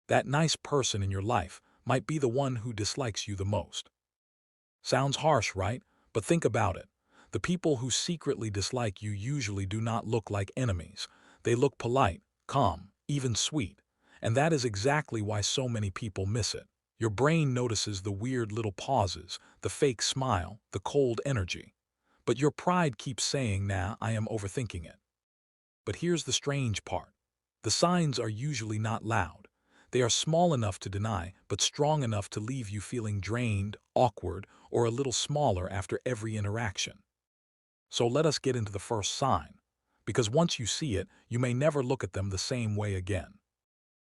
That nice person in your life might be the one who dislikes you the most. Sounds harsh, right? But think about it. The people who secretly dislike you usually do not look like enemies. They look polite, calm, even sweet. And that is exactly why so many people miss it. Your brain notices the weird little pauses, the fake smile, the cold energy. But your pride keeps saying, nah, I am overthinking it. But here's the strange part. The signs are usually not loud. They are small enough to deny, but strong enough to leave you feeling drained, awkward, or a little smaller after every interaction. So let us get into the first sign, because once you see it, you may never look at them the same way again.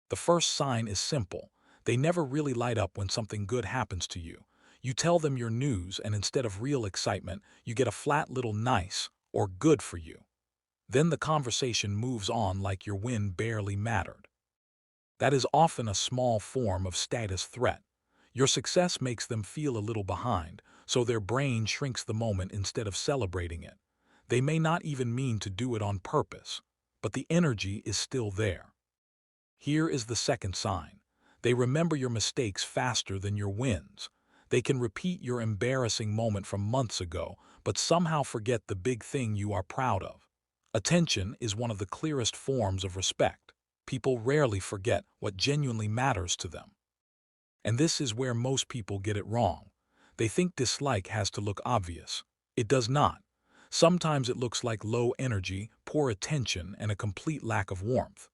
The first sign is simple. They never really light up when something good happens to you. You tell them your news, and instead of real excitement, you get a flat little nice or good for you. Then the conversation moves on like your win barely mattered. That is often a small form of status threat. Your success makes them feel a little behind, so their brain shrinks the moment instead of celebrating it. They may not even mean to do it on purpose, but the energy is still there. Here is the second sign. They remember your mistakes faster than your wins. They can repeat your embarrassing moment from months ago, but somehow forget the big thing you are proud of. Attention is one of the clearest forms of respect. People rarely forget what genuinely matters to them. And this is where most people get it wrong. They think dislike has to look obvious. It does not. Sometimes it looks like low energy, poor attention, and a complete lack of warmth.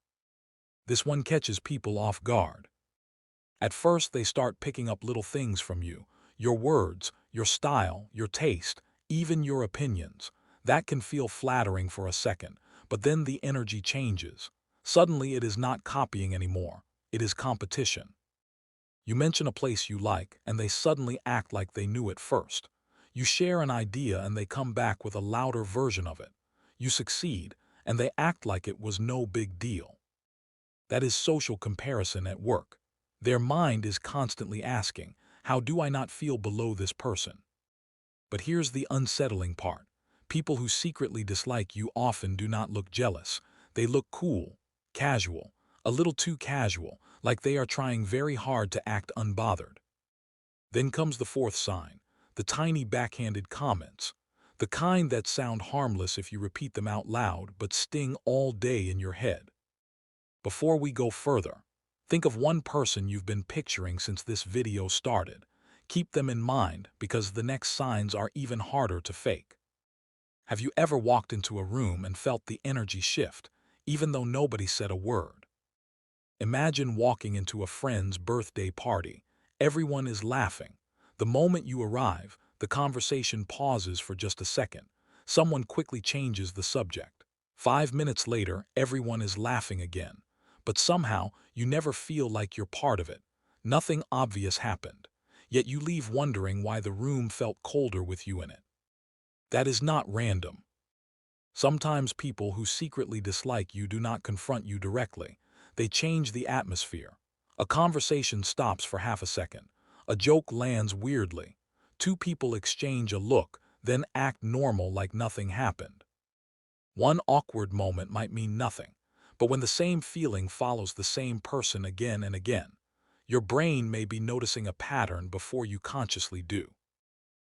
This one catches people off guard. At first, they start picking up little things from you, your words, your style, your taste, even your opinions. That can feel flattering for a second, but then the energy changes. Suddenly, it is not copying anymore. It is competition. You mention a place you like, and they suddenly act like they knew it first. You share an idea, and they come back with a louder version of it. You succeed, and they act like it was no big deal. That is social comparison at work. Their mind is constantly asking, how do I not feel below this person? But here's the unsettling part. People who secretly dislike you often do not look jealous. They look cool, casual, a little too casual, like they are trying very hard to act unbothered. Then comes the fourth sign, the tiny backhanded comments. The kind that sound harmless if you repeat them out loud, but sting all day in your head. Before we go further, think of one person you've been picturing since this video started. Keep them in mind because the next signs are even harder to fake. Have you ever walked into a room and felt the energy shift, even though nobody said a word? Imagine walking into a friend's birthday party. Everyone is laughing. The moment you arrive, the conversation pauses for just a second. Someone quickly changes the subject. 5 minutes later, everyone is laughing again. But somehow, you never feel like you're part of it. Nothing obvious happened. Yet you leave wondering why the room felt colder with you in it. That is not random. Sometimes people who secretly dislike you do not confront you directly. They change the atmosphere. A conversation stops for half a second. A joke lands weirdly. Two people exchange a look, then act normal like nothing happened. One awkward moment might mean nothing, but when the same feeling follows the same person again and again, your brain may be noticing a pattern before you consciously do.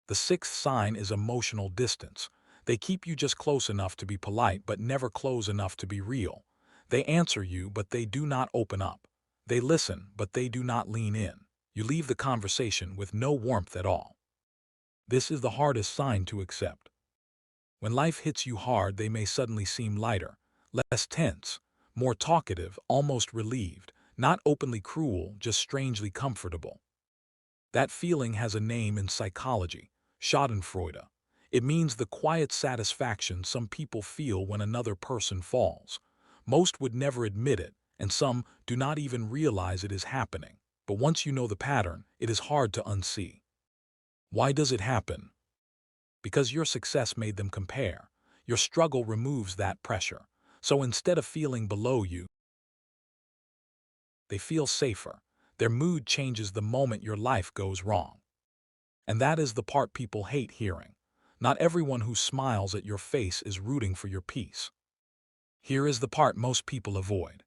The sixth sign is emotional distance. They keep you just close enough to be polite but never close enough to be real. They answer you but they do not open up. They listen but they do not lean in. You leave the conversation with no warmth at all. This is the hardest sign to accept. When life hits you hard, they may suddenly seem lighter, less tense, more talkative, almost relieved, not openly cruel, just strangely comfortable. That feeling has a name in psychology, schadenfreude. It means the quiet satisfaction some people feel when another person falls. Most would never admit it, and some do not even realize it is happening. But once you know the pattern, it is hard to unsee. Why does it happen? Because your success made them compare. Your struggle removes that pressure. So instead of feeling below you, they feel safer. Their mood changes the moment your life goes wrong. And that is the part people hate hearing. Not everyone who smiles at your face is rooting for your peace. Here is the part most people avoid.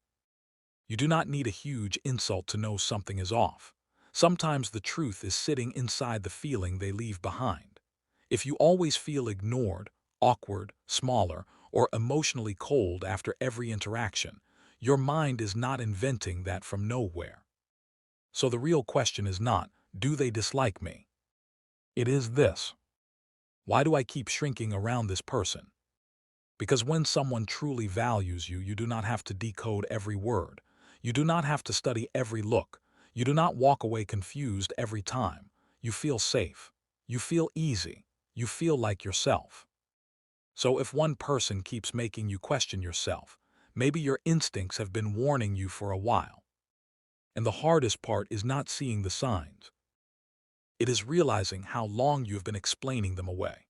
You do not need a huge insult to know something is off. Sometimes the truth is sitting inside the feeling they leave behind. If you always feel ignored, awkward, smaller, or emotionally cold after every interaction, your mind is not inventing that from nowhere. So the real question is not, do they dislike me? It is this: why do I keep shrinking around this person? Because when someone truly values you, you do not have to decode every word. You do not have to study every look. You do not walk away confused every time. You feel safe. You feel easy. You feel like yourself. So if one person keeps making you question yourself, maybe your instincts have been warning you for a while. And the hardest part is not seeing the signs. It is realizing how long you have been explaining them away.